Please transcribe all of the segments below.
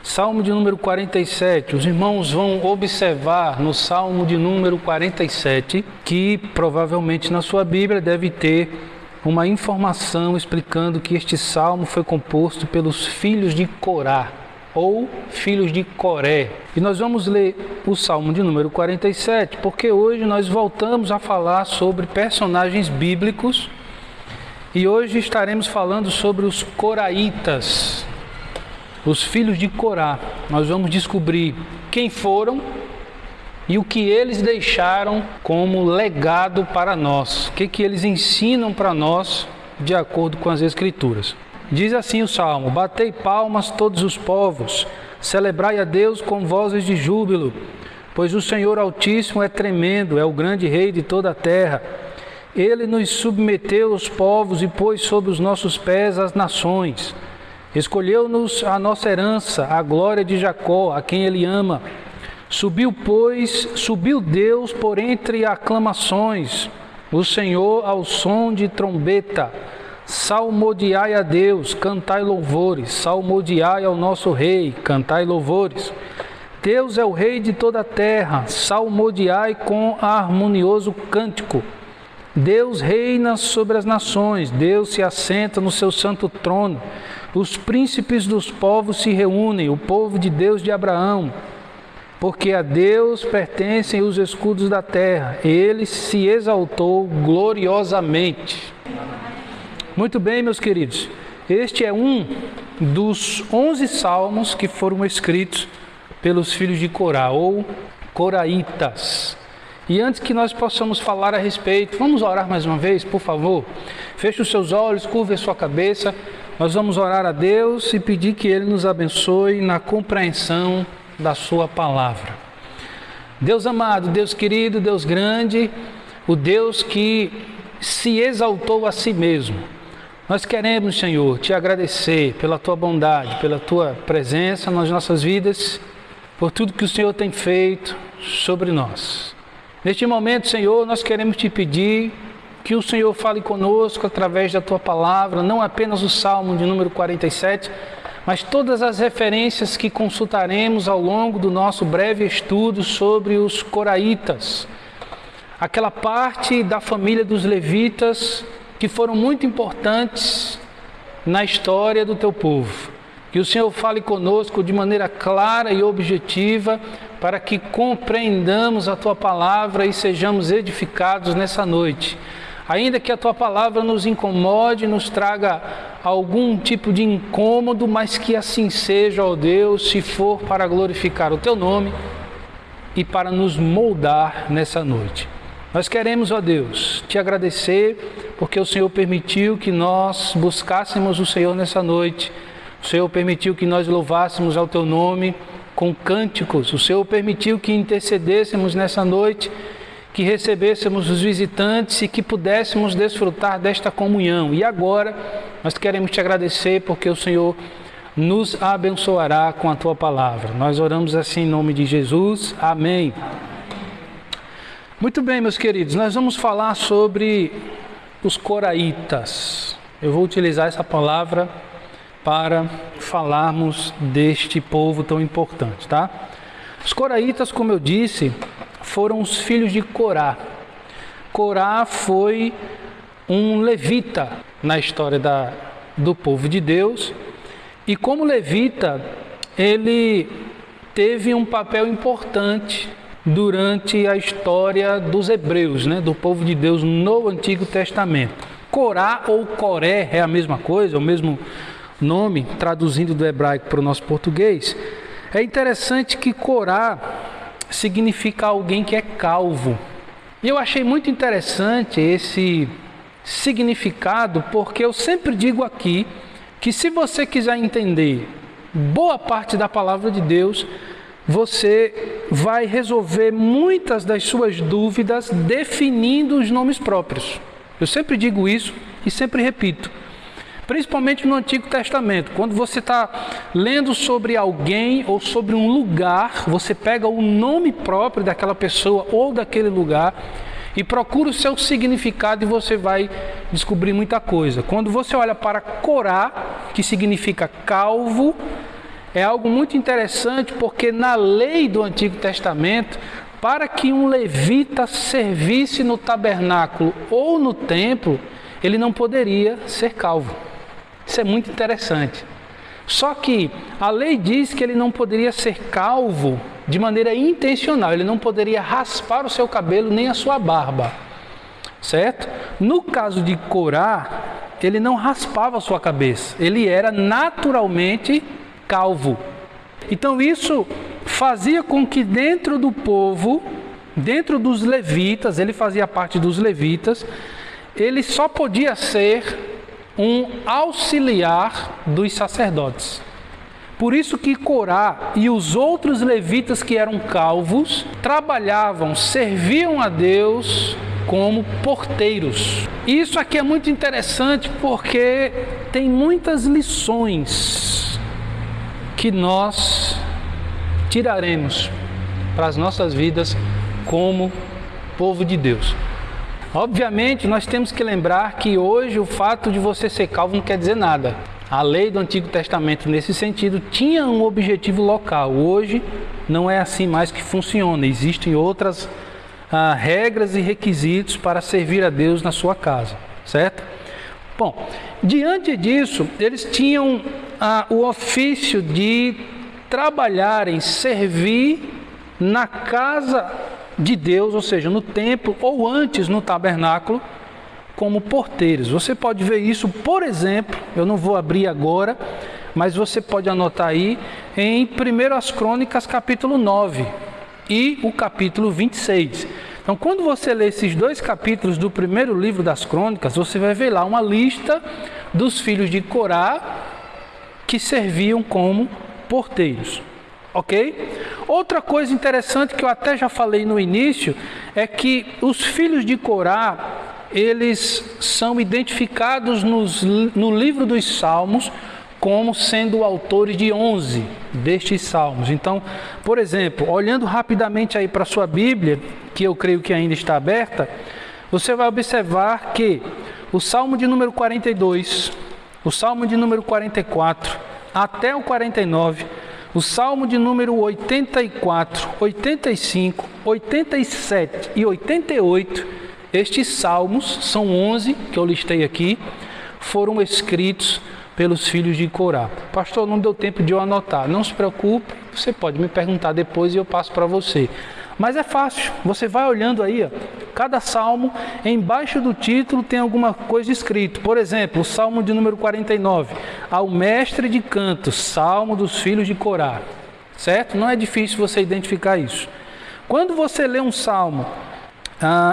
Salmo de número 47. Os irmãos vão observar no Salmo de número 47 que provavelmente na sua Bíblia deve ter uma informação explicando que este salmo foi composto pelos filhos de Corá ou filhos de Coré. E nós vamos ler o Salmo de número 47 porque hoje nós voltamos a falar sobre personagens bíblicos e hoje estaremos falando sobre os coraitas. Os filhos de Corá. Nós vamos descobrir quem foram e o que eles deixaram como legado para nós. O que eles ensinam para nós de acordo com as Escrituras. Diz assim o Salmo: batei palmas todos os povos, celebrai a Deus com vozes de júbilo, pois o Senhor Altíssimo é tremendo, é o grande Rei de toda a terra. Ele nos submeteu os povos e pôs sob os nossos pés as nações. Escolheu-nos a nossa herança, a glória de Jacó, a quem Ele ama. Subiu Deus por entre aclamações, o Senhor ao som de trombeta. Salmodiai a Deus, cantai louvores, salmodiai ao nosso Rei, cantai louvores. Deus é o Rei de toda a terra, salmodiai com harmonioso cântico. Deus reina sobre as nações, Deus se assenta no seu santo trono. Os príncipes dos povos se reúnem, o povo de Deus de Abraão, porque a Deus pertencem os escudos da terra, ele se exaltou gloriosamente. Muito bem, meus queridos, este é um dos 11 salmos que foram escritos pelos filhos de Corá, ou coraitas. E antes que nós possamos falar a respeito, vamos orar mais uma vez, por favor? Feche os seus olhos, curve a sua cabeça. Nós vamos orar a Deus e pedir que Ele nos abençoe na compreensão da sua palavra. Deus amado, Deus querido, Deus grande, o Deus que se exaltou a si mesmo. Nós queremos, Senhor, te agradecer pela tua bondade, pela tua presença nas nossas vidas, por tudo que o Senhor tem feito sobre nós. Neste momento, Senhor, nós queremos te pedir que o Senhor fale conosco através da tua palavra, não apenas o Salmo de número 47, mas todas as referências que consultaremos ao longo do nosso breve estudo sobre os coraitas. Aquela parte da família dos levitas que foram muito importantes na história do teu povo. Que o Senhor fale conosco de maneira clara e objetiva para que compreendamos a tua palavra e sejamos edificados nessa noite. Ainda que a tua palavra nos incomode, nos traga algum tipo de incômodo, mas que assim seja, ó Deus, se for para glorificar o teu nome e para nos moldar nessa noite. Nós queremos, ó Deus, te agradecer porque o Senhor permitiu que nós buscássemos o Senhor nessa noite. O Senhor permitiu que nós louvássemos ao teu nome com cânticos. O Senhor permitiu que intercedêssemos nessa noite, que recebêssemos os visitantes e que pudéssemos desfrutar desta comunhão. E agora, nós queremos te agradecer porque o Senhor nos abençoará com a tua palavra. Nós oramos assim em nome de Jesus. Amém. Muito bem, meus queridos, nós vamos falar sobre os coraitas. Eu vou utilizar essa palavra para falarmos deste povo tão importante, tá? Os coraitas, como eu disse, foram os filhos de Corá. Corá foi um levita na história do povo de Deus. E como levita, ele teve um papel importante durante a história dos hebreus, do povo de Deus no Antigo Testamento. Corá ou Coré é a mesma coisa, é o mesmo nome, traduzindo do hebraico para o nosso português. É interessante que Corá significa alguém que é calvo. E eu achei muito interessante esse significado, porque eu sempre digo aqui que se você quiser entender boa parte da palavra de Deus, você vai resolver muitas das suas dúvidas definindo os nomes próprios. Eu sempre digo isso e sempre repito. Principalmente no Antigo Testamento, quando você está lendo sobre alguém ou sobre um lugar, você pega o nome próprio daquela pessoa ou daquele lugar e procura o seu significado e você vai descobrir muita coisa. Quando você olha para Corá, que significa calvo, é algo muito interessante, porque na lei do Antigo Testamento, para que um levita servisse no tabernáculo ou no templo, ele não poderia ser calvo. Isso é muito interessante. Só que a lei diz que ele não poderia ser calvo de maneira intencional, ele não poderia raspar o seu cabelo nem a sua barba, certo? No caso de Corá, ele não raspava a sua cabeça, ele era naturalmente calvo. Então isso fazia com que dentro do povo, dentro dos levitas, ele fazia parte dos levitas, ele só podia ser um auxiliar dos sacerdotes. Por isso que Corá e os outros levitas que eram calvos trabalhavam, serviam a Deus como porteiros. Isso aqui é muito interessante porque tem muitas lições que nós tiraremos para as nossas vidas como povo de Deus. Obviamente, nós temos que lembrar que hoje o fato de você ser calvo não quer dizer nada. A lei do Antigo Testamento, nesse sentido, tinha um objetivo local. Hoje, não é assim mais que funciona. Existem outras regras e requisitos para servir a Deus na sua casa, certo? Bom, diante disso, eles tinham o ofício de trabalharem, servir na casa de Deus, ou seja, no templo ou antes no tabernáculo, como porteiros. Você pode ver isso, por exemplo, eu não vou abrir agora, mas você pode anotar aí em 1 Crônicas capítulo 9 e o capítulo 26. Então, quando você lê esses dois capítulos do primeiro livro das Crônicas, você vai ver lá uma lista dos filhos de Corá que serviam como porteiros. Ok? Outra coisa interessante que eu até já falei no início é que os filhos de Corá, eles são identificados no livro dos Salmos como sendo autores de 11 destes salmos. Então, por exemplo, olhando rapidamente aí para a sua Bíblia, que eu creio que ainda está aberta, você vai observar que o Salmo de número 42, o Salmo de número 44, até o 49, o Salmo de número 84, 85, 87 e 88, estes salmos, são 11 que eu listei aqui, foram escritos pelos filhos de Corá. Pastor, não deu tempo de eu anotar. Não se preocupe, você pode me perguntar depois e eu passo para você. Mas é fácil, você vai olhando aí, ó, cada salmo, embaixo do título tem alguma coisa escrito. Por exemplo, o Salmo de número 49, ao mestre de cantos, Salmo dos filhos de Corá. Certo? Não é difícil você identificar isso. Quando você lê um salmo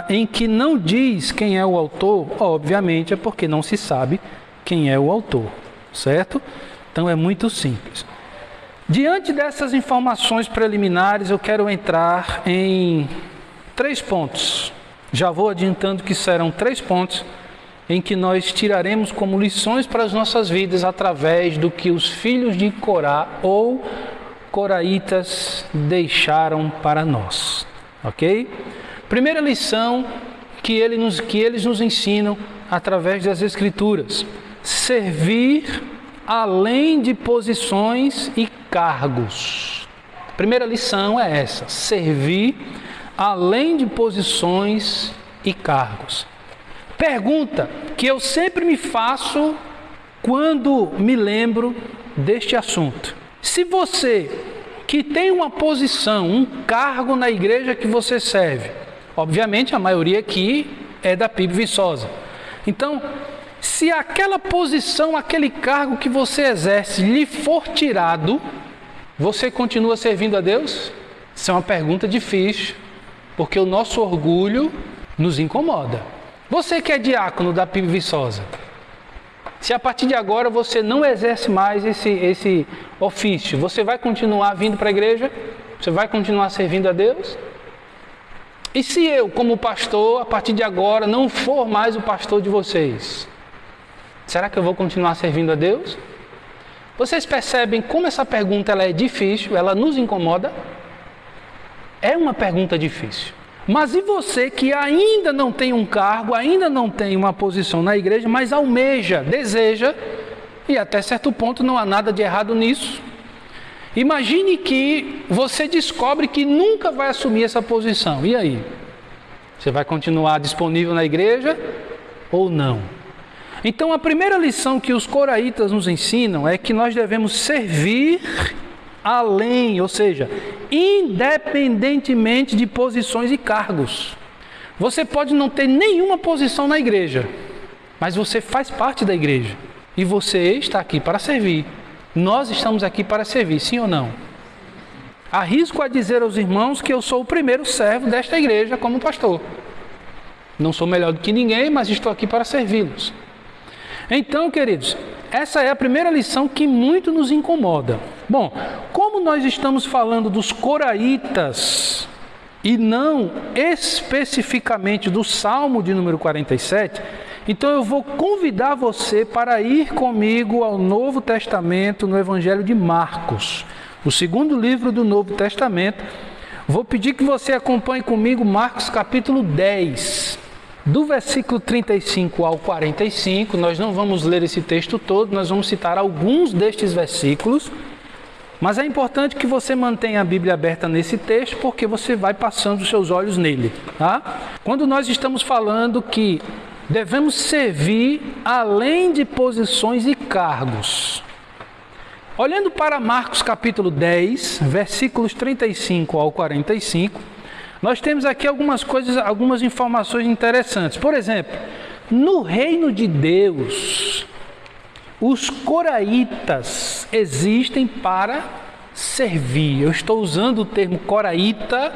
em que não diz quem é o autor, obviamente é porque não se sabe quem é o autor. Certo? Então é muito simples. Diante dessas informações preliminares, eu quero entrar em 3 pontos. Já vou adiantando que serão 3 pontos em que nós tiraremos como lições para as nossas vidas através do que os filhos de Corá ou coraitas deixaram para nós. Ok? Primeira lição que eles nos ensinam através das Escrituras: servir além de posições e cargos. A primeira lição é essa: servir além de posições e cargos. Pergunta que eu sempre me faço quando me lembro deste assunto: se você que tem uma posição, um cargo na igreja que você serve, obviamente a maioria aqui é da PIB Viçosa, então, se aquela posição, aquele cargo que você exerce lhe for tirado, você continua servindo a Deus? Isso é uma pergunta difícil, porque o nosso orgulho nos incomoda. Você que é diácono da PIB Viçosa, se a partir de agora você não exerce mais esse ofício, você vai continuar vindo para a igreja? Você vai continuar servindo a Deus? E se eu, como pastor, a partir de agora não for mais o pastor de vocês? Será que eu vou continuar servindo a Deus? Vocês percebem como essa pergunta ela é difícil, ela nos incomoda? É uma pergunta difícil. Mas e você que ainda não tem um cargo, ainda não tem uma posição na igreja, mas almeja, deseja, e até certo ponto não há nada de errado nisso, Imagine que você descobre que nunca vai assumir essa posição. E aí? Você vai continuar disponível na igreja ou não? Então, a primeira lição que os coraitas nos ensinam é que nós devemos servir além, ou seja, independentemente de posições e cargos. Você pode não ter nenhuma posição na igreja, mas você faz parte da igreja e você está aqui para servir. Nós estamos aqui para servir, sim ou não? Arrisco a dizer aos irmãos que eu sou o primeiro servo desta igreja como pastor. Não sou melhor do que ninguém, mas estou aqui para servi-los. Então, queridos, essa é a primeira lição que muito nos incomoda. Bom, como nós estamos falando dos coraitas e não especificamente do Salmo de número 47, então eu vou convidar você para ir comigo ao Novo Testamento, no Evangelho de Marcos, o segundo livro do Novo Testamento. Vou pedir que você acompanhe comigo Marcos capítulo 10. Do versículo 35 ao 45, nós não vamos ler esse texto todo, nós vamos citar alguns destes versículos, mas é importante que você mantenha a Bíblia aberta nesse texto, porque você vai passando os seus olhos nele, tá? Quando nós estamos falando que devemos servir além de posições e cargos, olhando para Marcos capítulo 10, versículos 35 ao 45, nós temos aqui algumas coisas, algumas informações interessantes. Por exemplo, no reino de Deus, os coraitas existem para servir. Eu estou usando o termo coraíta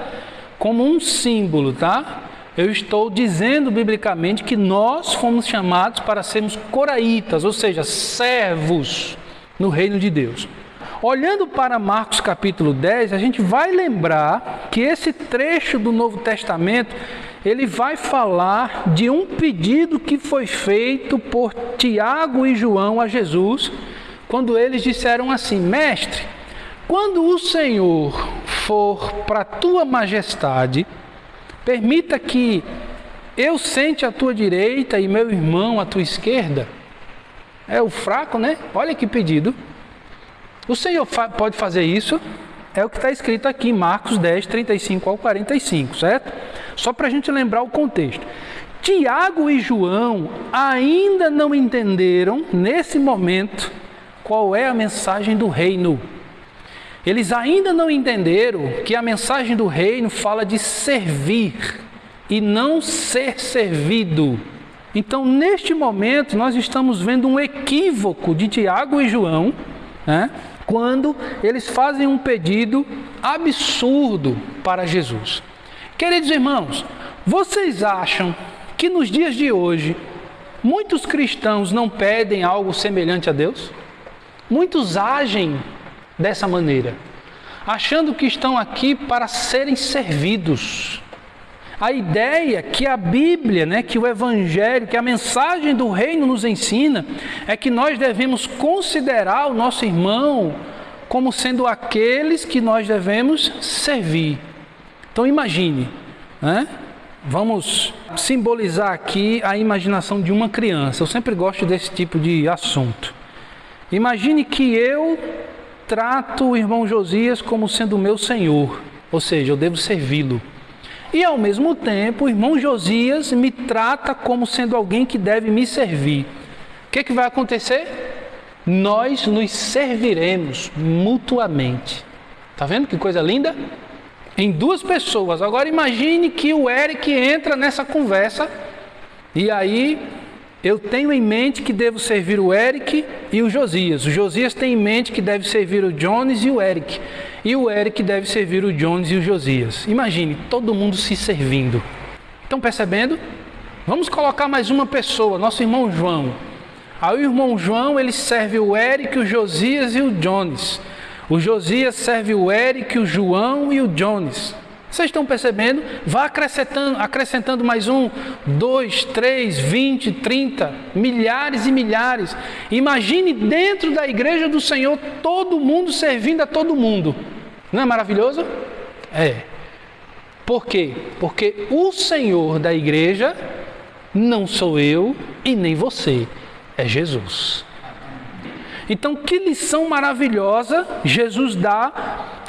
como um símbolo, tá? Eu estou dizendo biblicamente que nós fomos chamados para sermos coraitas, ou seja, servos no reino de Deus. Olhando para Marcos capítulo 10, a gente vai lembrar que esse trecho do Novo Testamento, ele vai falar de um pedido que foi feito por Tiago e João a Jesus, quando eles disseram assim: Mestre, quando o Senhor for para a tua majestade, permita que eu sente à tua direita e meu irmão à tua esquerda. É o fraco, né? Olha que pedido. O Senhor pode fazer isso, é o que está escrito aqui em Marcos 10, 35 ao 45, certo? Só para a gente lembrar o contexto. Tiago e João ainda não entenderam, nesse momento, qual é a mensagem do reino. Eles ainda não entenderam que a mensagem do reino fala de servir e não ser servido. Então, neste momento, nós estamos vendo um equívoco de Tiago e João, né? Quando eles fazem um pedido absurdo para Jesus. Queridos irmãos, vocês acham que nos dias de hoje muitos cristãos não pedem algo semelhante a Deus? Muitos agem dessa maneira, achando que estão aqui para serem servidos. A ideia que a Bíblia, que o Evangelho, que a mensagem do reino nos ensina, é que nós devemos considerar o nosso irmão como sendo aqueles que nós devemos servir. Então imagine, vamos simbolizar aqui a imaginação de uma criança. Eu sempre gosto desse tipo de assunto. Imagine que eu trato o irmão Josias como sendo o meu senhor, ou seja, eu devo servi-lo. E ao mesmo tempo, o irmão Josias me trata como sendo alguém que deve me servir. O que vai acontecer? Nós nos serviremos mutuamente. Está vendo que coisa linda? Em duas pessoas. Agora imagine que o Eric entra nessa conversa e aí eu tenho em mente que devo servir o Eric e o Josias. O Josias tem em mente que deve servir o Jones e o Eric. E o Eric deve servir o Jones e o Josias. Imagine, todo mundo se servindo. Estão percebendo? Vamos colocar mais uma pessoa, nosso irmão João. Aí o irmão João, ele serve o Eric, o Josias e o Jones. O Josias serve o Eric, o João e o Jones. Vocês estão percebendo? Vá acrescentando mais 1, 2, 3, 20, 30, milhares e milhares. Imagine dentro da igreja do Senhor todo mundo servindo a todo mundo. Não é maravilhoso? É. Por quê? Porque o Senhor da igreja não sou eu e nem você, é Jesus. Então, que lição maravilhosa Jesus dá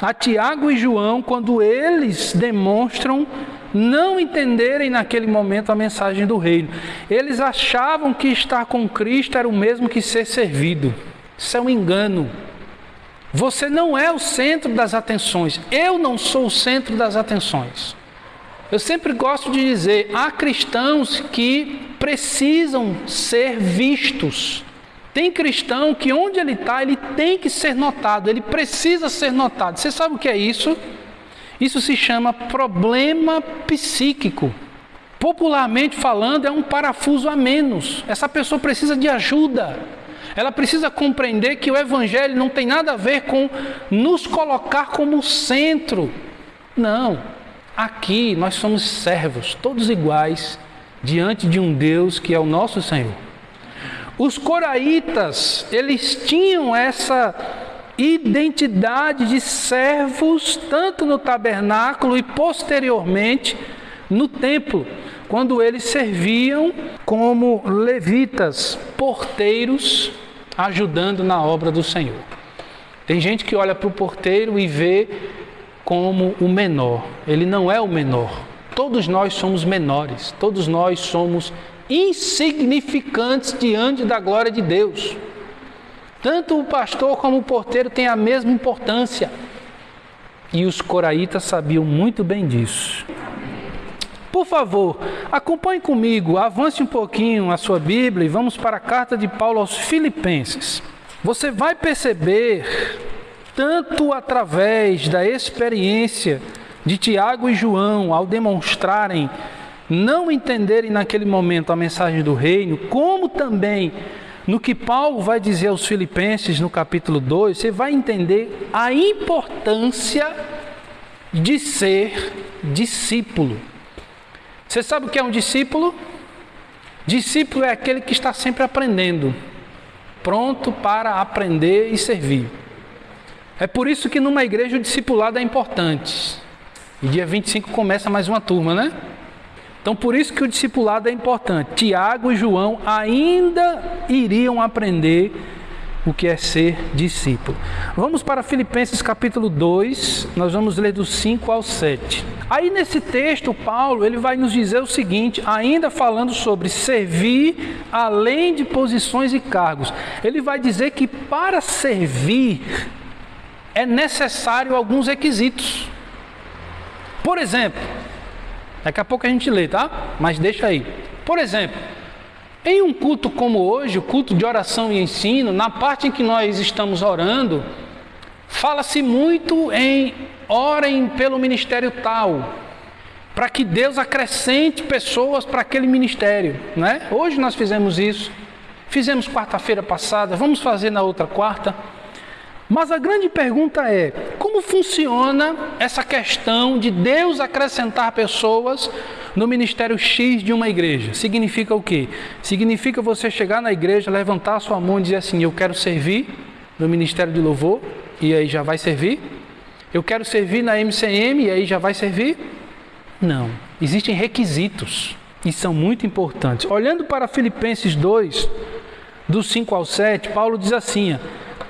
a Tiago e João quando eles demonstram não entenderem naquele momento a mensagem do reino. Eles achavam que estar com Cristo era o mesmo que ser servido. Isso é um engano. Você não é o centro das atenções. Eu não sou o centro das atenções. Eu sempre gosto de dizer, há cristãos que precisam ser vistos. Tem cristão que onde ele está, ele tem que ser notado, ele precisa ser notado. Você sabe o que é isso? Isso se chama problema psíquico. Popularmente falando, é um parafuso a menos. Essa pessoa precisa de ajuda. Ela precisa compreender que o Evangelho não tem nada a ver com nos colocar como centro. Não. Aqui nós somos servos, todos iguais, diante de um Deus que é o nosso Senhor. Os coraitas, eles tinham essa identidade de servos, tanto no tabernáculo e posteriormente no templo, quando eles serviam como levitas, porteiros, ajudando na obra do Senhor. Tem gente que olha para o porteiro e vê como o menor. Ele não é o menor. Todos nós somos menores, todos nós somos insignificantes diante da glória de Deus. Tanto o pastor como o porteiro têm a mesma importância. E os coraitas sabiam muito bem disso. Por favor, acompanhe comigo, avance um pouquinho a sua Bíblia e vamos para a carta de Paulo aos Filipenses. Você vai perceber, tanto através da experiência de Tiago e João, ao demonstrarem não entenderem naquele momento a mensagem do reino, como também no que Paulo vai dizer aos Filipenses no capítulo 2, você vai entender a importância de ser discípulo. Você sabe o que é um discípulo? Discípulo é aquele que está sempre aprendendo, pronto para aprender e servir. É por isso que numa igreja o discipulado é importante. E dia 25 começa mais uma turma, né? Então, por isso que o discipulado é importante. Tiago e João ainda iriam aprender o que é ser discípulo. Vamos para Filipenses capítulo 2, nós vamos ler do 5 ao 7. Aí nesse texto, Paulo ele vai nos dizer o seguinte, ainda falando sobre servir além de posições e cargos. Ele vai dizer que para servir é necessário alguns requisitos. Por exemplo, daqui a pouco a gente lê, tá? Mas deixa aí. Por exemplo, em um culto como hoje, o culto de oração e ensino, na parte em que nós estamos orando, fala-se muito em orem pelo ministério tal, para que Deus acrescente pessoas para aquele ministério, né? Hoje nós fizemos isso, fizemos quarta-feira passada, vamos fazer na outra quarta. Mas a grande pergunta é, como funciona essa questão de Deus acrescentar pessoas no ministério X de uma igreja? Significa o quê? Significa você chegar na igreja, levantar a sua mão e dizer assim, eu quero servir no ministério de louvor, e aí já vai servir? Eu quero servir na MCM, e aí já vai servir? Não, existem requisitos, e são muito importantes. Olhando para Filipenses 2, do 5 ao 7, Paulo diz assim,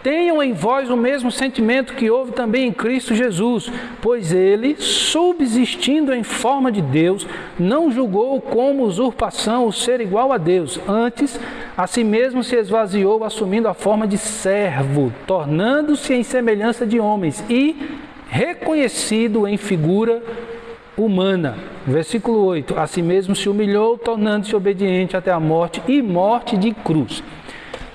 tenham em vós o mesmo sentimento que houve também em Cristo Jesus, pois ele, subsistindo em forma de Deus, não julgou como usurpação o ser igual a Deus. Antes, a si mesmo se esvaziou, assumindo a forma de servo, tornando-se em semelhança de homens e reconhecido em figura humana. Versículo 8. A si mesmo se humilhou, tornando-se obediente até a morte e morte de cruz.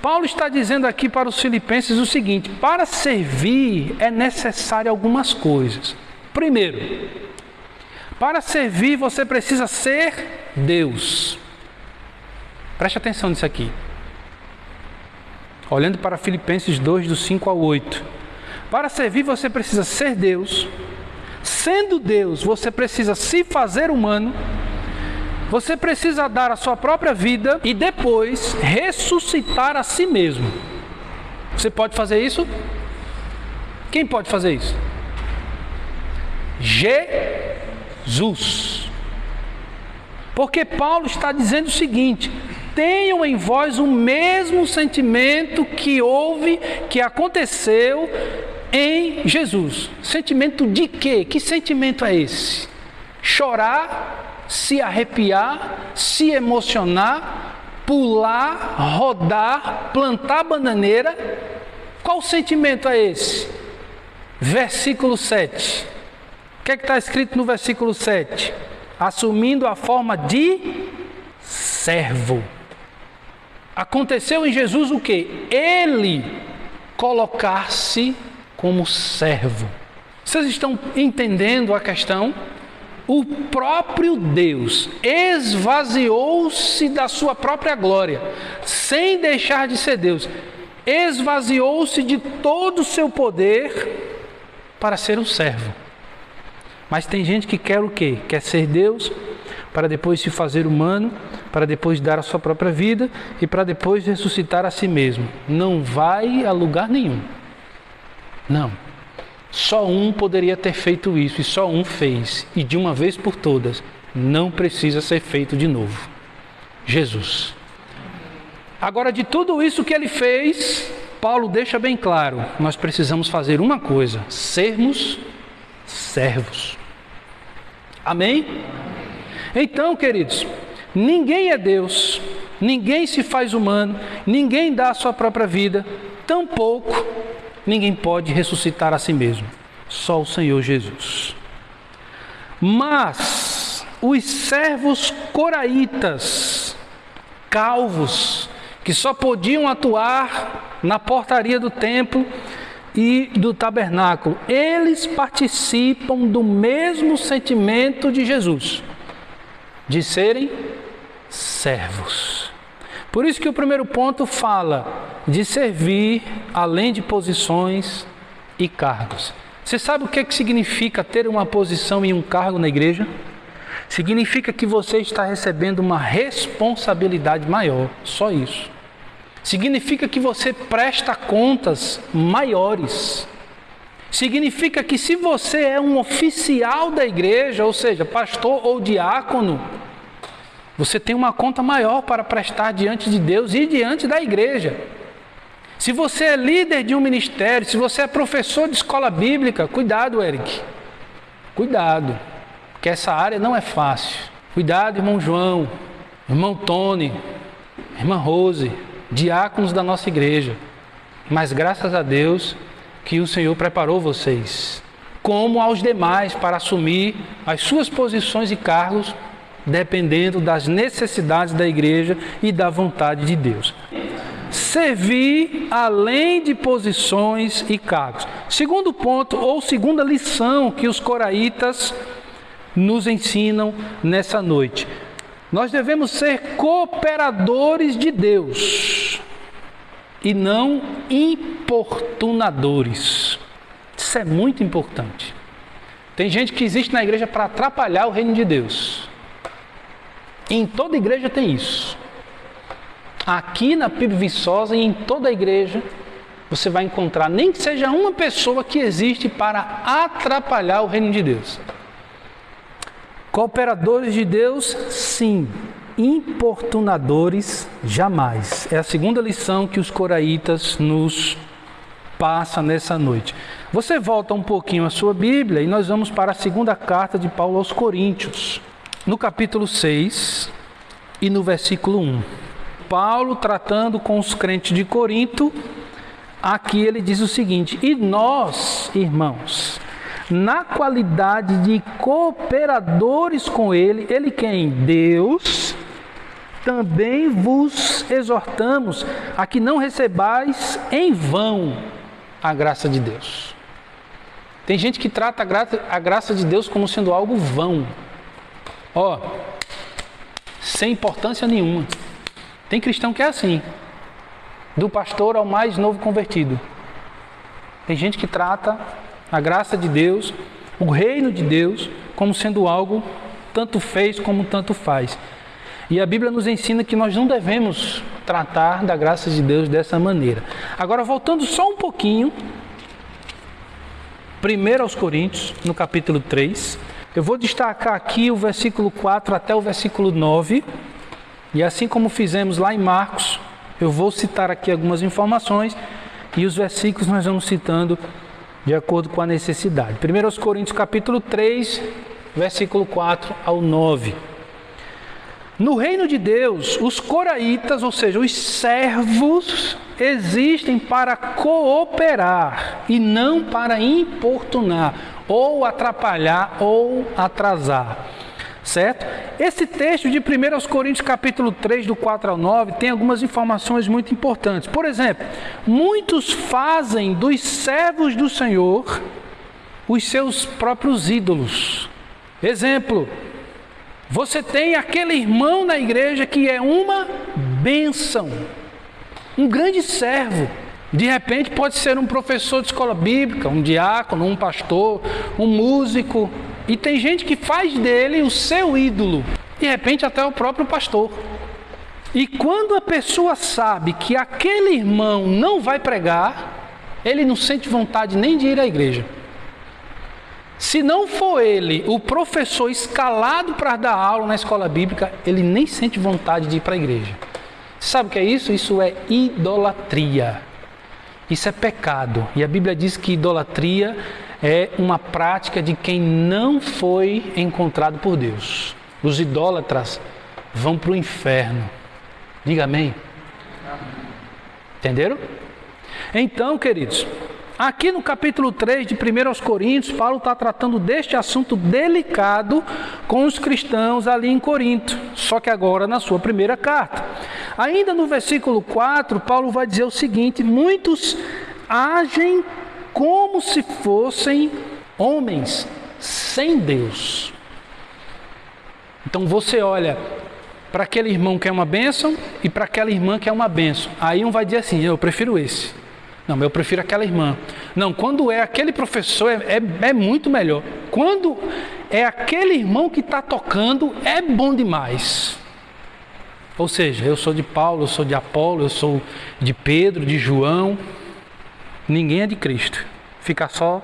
Paulo está dizendo aqui para os filipenses o seguinte, para servir é necessário algumas coisas. Primeiro, para servir você precisa ser Deus. Preste atenção nisso aqui. Olhando para Filipenses 2, do 5 ao 8. Para servir você precisa ser Deus. Sendo Deus, você precisa se fazer humano. Você precisa dar a sua própria vida e depois ressuscitar a si mesmo. Você pode fazer isso? Quem pode fazer isso? Jesus. Porque Paulo está dizendo o seguinte, tenham em vós o mesmo sentimento que aconteceu em Jesus. Sentimento de quê? Que sentimento é esse? Chorar, se arrepiar, se emocionar, pular, rodar, plantar bananeira. Qual sentimento é esse? Versículo 7. O que está escrito no versículo 7? Assumindo a forma de servo. Aconteceu em Jesus o quê? Ele colocar-se como servo. Vocês estão entendendo a questão? O próprio Deus esvaziou-se da sua própria glória, sem deixar de ser Deus. Esvaziou-se de todo o seu poder para ser um servo. Mas tem gente que quer o quê? Quer ser Deus, para depois se fazer humano, para depois dar a sua própria vida e para depois ressuscitar a si mesmo. Não vai a lugar nenhum. Não. Só um poderia ter feito isso e só um fez. E de uma vez por todas, não precisa ser feito de novo. Jesus. Agora, de tudo isso que ele fez, Paulo deixa bem claro, nós precisamos fazer uma coisa: sermos servos. Amém? Então, queridos, ninguém é Deus, ninguém se faz humano, ninguém dá a sua própria vida, tampouco ninguém pode ressuscitar a si mesmo, só o Senhor Jesus. Mas os servos coraitas, calvos, que só podiam atuar na portaria do templo e do tabernáculo, eles participam do mesmo sentimento de Jesus, de serem servos. Por isso que o primeiro ponto fala de servir além de posições e cargos. Você sabe o que significa ter uma posição e um cargo na igreja? Significa que você está recebendo uma responsabilidade maior, só isso. Significa que você presta contas maiores. Significa que se você é um oficial da igreja, ou seja, pastor ou diácono, você tem uma conta maior para prestar diante de Deus e diante da igreja. Se você é líder de um ministério, se você é professor de escola bíblica, cuidado, Eric. Cuidado, porque essa área não é fácil. Cuidado, irmão João, irmão Tony, irmã Rose, diáconos da nossa igreja. Mas graças a Deus que o Senhor preparou vocês, como aos demais, para assumir as suas posições e cargos, dependendo das necessidades da igreja e da vontade de Deus. Servir além de posições e cargos. Segundo ponto, ou segunda lição que os coraitas nos ensinam nessa noite. Nós devemos ser cooperadores de Deus e não importunadores. Isso é muito importante. Tem gente que existe na igreja para atrapalhar o reino de Deus. Em toda igreja tem isso. Aqui na PIB Viçosa e em toda a igreja, você vai encontrar, nem que seja uma pessoa que existe para atrapalhar o reino de Deus. Cooperadores de Deus, sim. Importunadores, jamais. É a segunda lição que os coraitas nos passam nessa noite. Você volta um pouquinho a sua Bíblia e nós vamos para a segunda carta de Paulo aos Coríntios, no capítulo 6 e no versículo 1. Paulo, tratando com os crentes de Corinto, aqui ele diz o seguinte: e nós, irmãos, na qualidade de cooperadores com ele quem? Deus, também vos exortamos a que não recebais em vão a graça de Deus. Tem gente que trata a graça de Deus como sendo algo vão. Sem importância nenhuma. Tem cristão que é assim, do pastor ao mais novo convertido. Tem gente que trata a graça de Deus, o reino de Deus, como sendo algo tanto fez como tanto faz. E a Bíblia nos ensina que nós não devemos tratar da graça de Deus dessa maneira. Agora, voltando só um pouquinho, 1 aos Coríntios, no capítulo 3, eu vou destacar aqui o versículo 4 até o versículo 9, E assim como fizemos lá em Marcos, eu vou citar aqui algumas informações e os versículos nós vamos citando de acordo com a necessidade. 1 Coríntios capítulo 3, versículo 4 ao 9. No reino de Deus, os coraitas, ou seja, os servos, existem para cooperar e não para importunar, ou atrapalhar, ou atrasar. Certo? Esse texto de 1 Coríntios capítulo 3, do 4 ao 9, tem algumas informações muito importantes. Por exemplo, muitos fazem dos servos do Senhor os seus próprios ídolos. Exemplo, você tem aquele irmão na igreja que é uma bênção, um grande servo. De repente pode ser um professor de escola bíblica, um diácono, um pastor, um músico. E tem gente que faz dele o seu ídolo. De repente até o próprio pastor. E quando a pessoa sabe que aquele irmão não vai pregar, ele não sente vontade nem de ir à igreja. Se não for ele, o professor escalado para dar aula na escola bíblica, ele nem sente vontade de ir para a igreja. Você sabe o que é isso? Isso é idolatria. Isso é pecado. E a Bíblia diz que idolatria é uma prática de quem não foi encontrado por Deus. Os idólatras vão para o inferno. Diga amém. Entenderam? Então, queridos, aqui no capítulo 3 de 1 Coríntios, Paulo está tratando deste assunto delicado com os cristãos ali em Corinto, só que agora na sua primeira carta. Ainda no versículo 4, Paulo vai dizer o seguinte: muitos agem como se fossem homens sem Deus. Então você olha para aquele irmão que é uma bênção e para aquela irmã que é uma bênção. Aí um vai dizer assim: eu prefiro esse. Não, eu prefiro aquela irmã. Não, quando é aquele professor é muito melhor. Quando é aquele irmão que está tocando, é bom demais. Ou seja, eu sou de Paulo, eu sou de Apolo, eu sou de Pedro, de João. Ninguém é de Cristo. Fica só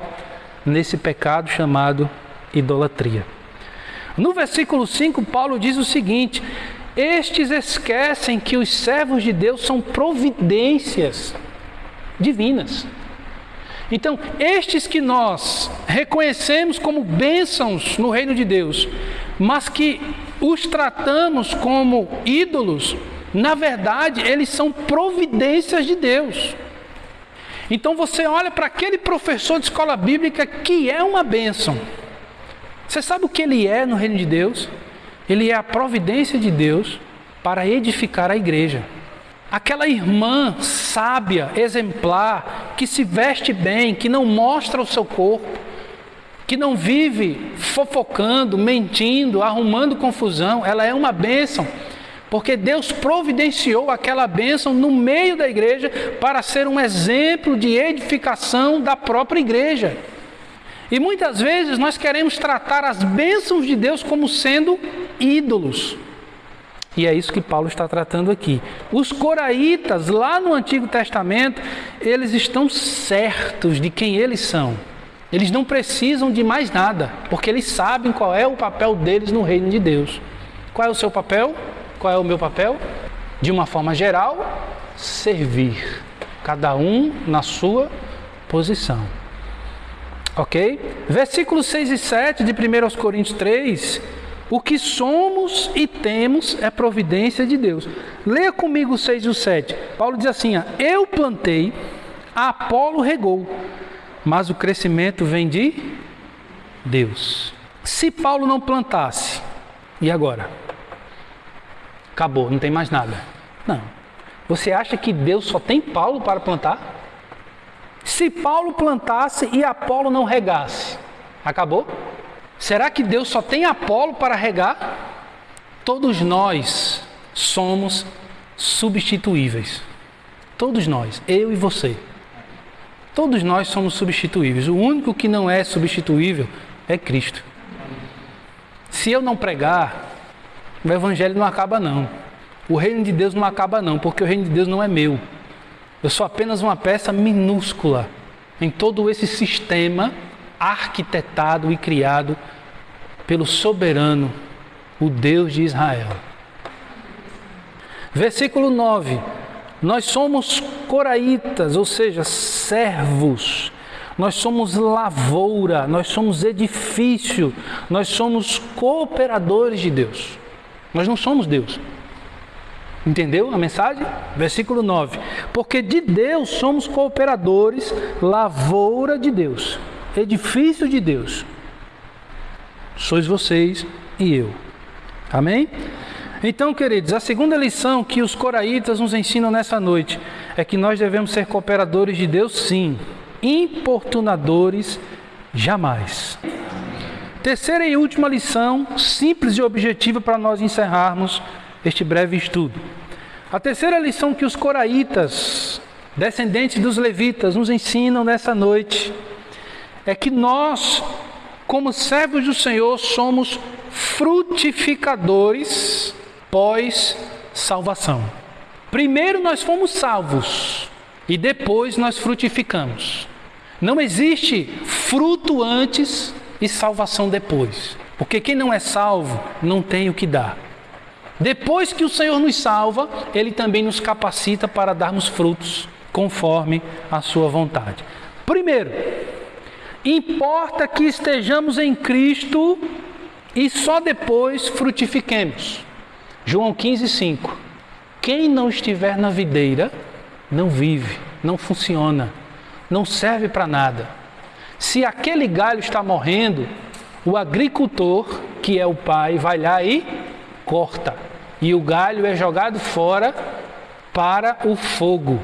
nesse pecado chamado idolatria. No versículo 5, Paulo diz o seguinte: estes esquecem que os servos de Deus são providências divinas. Então, estes que nós reconhecemos como bênçãos no reino de Deus, mas que os tratamos como ídolos, na verdade, eles são providências de Deus. Então você olha para aquele professor de escola bíblica que é uma bênção. Você sabe o que ele é no reino de Deus? Ele é a providência de Deus para edificar a igreja. Aquela irmã sábia, exemplar, que se veste bem, que não mostra o seu corpo, que não vive fofocando, mentindo, arrumando confusão, ela é uma bênção, porque Deus providenciou aquela bênção no meio da igreja para ser um exemplo de edificação da própria igreja. E muitas vezes nós queremos tratar as bênçãos de Deus como sendo ídolos. E é isso que Paulo está tratando aqui. Os coraitas, lá no Antigo Testamento, eles estão certos de quem eles são. Eles não precisam de mais nada, porque eles sabem qual é o papel deles no reino de Deus. Qual é o seu papel? Qual é o meu papel? De uma forma geral, servir. Cada um na sua posição. Ok? Versículos 6 e 7 de 1 Coríntios 3... o que somos e temos é providência de Deus. Leia comigo o 6 e o 7. Paulo diz assim: eu plantei, Apolo regou, mas o crescimento vem de Deus. Se Paulo não plantasse, e agora? Acabou, não tem mais nada. Não. Você acha que Deus só tem Paulo para plantar? Se Paulo plantasse e Apolo não regasse, acabou? Será que Deus só tem Apolo para regar? Todos nós somos substituíveis. Todos nós, eu e você. Todos nós somos substituíveis. O único que não é substituível é Cristo. Se eu não pregar, o evangelho não acaba não. O reino de Deus não acaba não, porque o reino de Deus não é meu. Eu sou apenas uma peça minúscula em todo esse sistema arquitetado e criado pelo soberano, o Deus de Israel. Versículo 9. Nós somos coraitas, ou seja, servos. Nós somos lavoura, nós somos edifício, nós somos cooperadores de Deus. Nós não somos Deus. Entendeu a mensagem? Versículo 9. Porque de Deus somos cooperadores, lavoura de Deus, edifício de Deus. Sois vocês e eu. Amém? Então, queridos, a segunda lição que os coraitas nos ensinam nessa noite é que nós devemos ser cooperadores de Deus, sim. Importunadores, jamais. Terceira e última lição, simples e objetiva para nós encerrarmos este breve estudo. A terceira lição que os coraitas, descendentes dos levitas, nos ensinam nessa noite é que nós, como servos do Senhor, somos frutificadores pós-salvação. Primeiro nós fomos salvos e depois nós frutificamos. Não existe fruto antes e salvação depois. Porque quem não é salvo não tem o que dar. Depois que o Senhor nos salva, Ele também nos capacita para darmos frutos conforme a sua vontade. Primeiro, importa que estejamos em Cristo e só depois frutifiquemos. João 15:5. Quem não estiver na videira não vive, não funciona, não serve para nada. Se aquele galho está morrendo, o agricultor, que é o pai, vai lá e corta. E o galho é jogado fora para o fogo.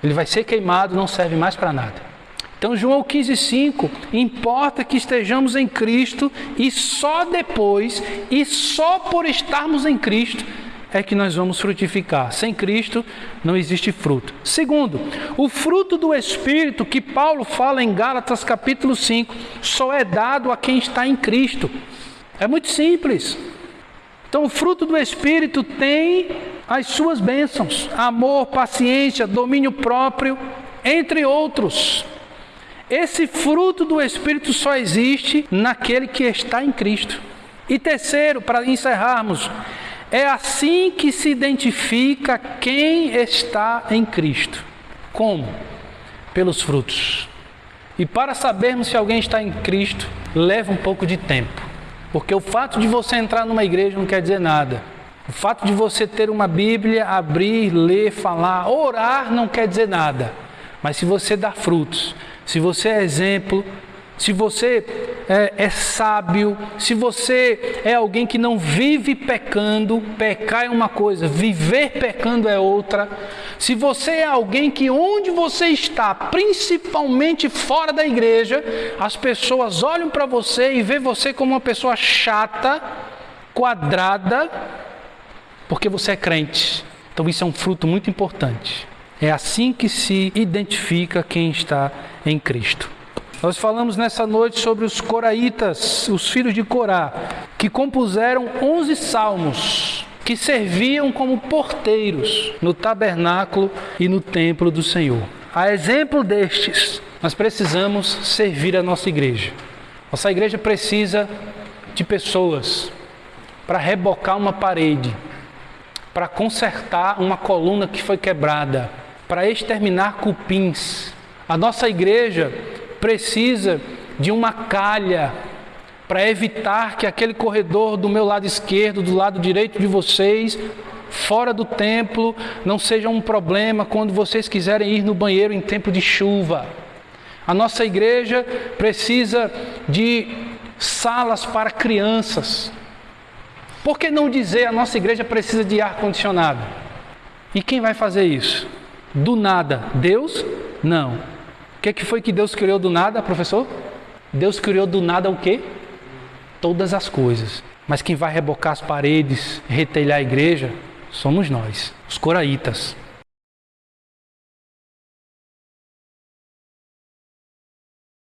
Ele vai ser queimado, não serve mais para nada. Então, João 15:5, importa que estejamos em Cristo e só depois, e só por estarmos em Cristo, é que nós vamos frutificar. Sem Cristo não existe fruto. Segundo, o fruto do Espírito que Paulo fala em Gálatas capítulo 5, só é dado a quem está em Cristo. É muito simples. Então, o fruto do Espírito tem as suas bênçãos: amor, paciência, domínio próprio, entre outros. Esse fruto do Espírito só existe naquele que está em Cristo. E terceiro, para encerrarmos, é assim que se identifica quem está em Cristo. Como? Pelos frutos. E para sabermos se alguém está em Cristo, leva um pouco de tempo. Porque o fato de você entrar numa igreja não quer dizer nada. O fato de você ter uma Bíblia, abrir, ler, falar, orar não quer dizer nada. Mas se você dá frutos, se você é exemplo, se você é sábio, se você é alguém que não vive pecando, pecar é uma coisa, viver pecando é outra. Se você é alguém que onde você está, principalmente fora da igreja, as pessoas olham para você e vê você como uma pessoa chata, quadrada, porque você é crente. Então isso é um fruto muito importante. É assim que se identifica quem está em Cristo. Nós falamos nessa noite sobre os coraitas, os filhos de Corá, que compuseram 11 salmos, que serviam como porteiros no tabernáculo e no templo do Senhor. A exemplo destes, nós precisamos servir a nossa igreja. Nossa igreja precisa de pessoas para rebocar uma parede, para consertar uma coluna que foi quebrada, para exterminar cupins. A nossa igreja precisa de uma calha para evitar que aquele corredor do meu lado esquerdo, do lado direito de vocês, fora do templo, não seja um problema quando vocês quiserem ir no banheiro em tempo de chuva. A nossa igreja precisa de salas para crianças. Por que não dizer a nossa igreja precisa de ar-condicionado? E quem vai fazer isso? Do nada. Deus? Não. O que foi que Deus criou do nada, professor? Deus criou do nada o quê? Todas as coisas. Mas quem vai rebocar as paredes, retelhar a igreja, somos nós, os coraitas.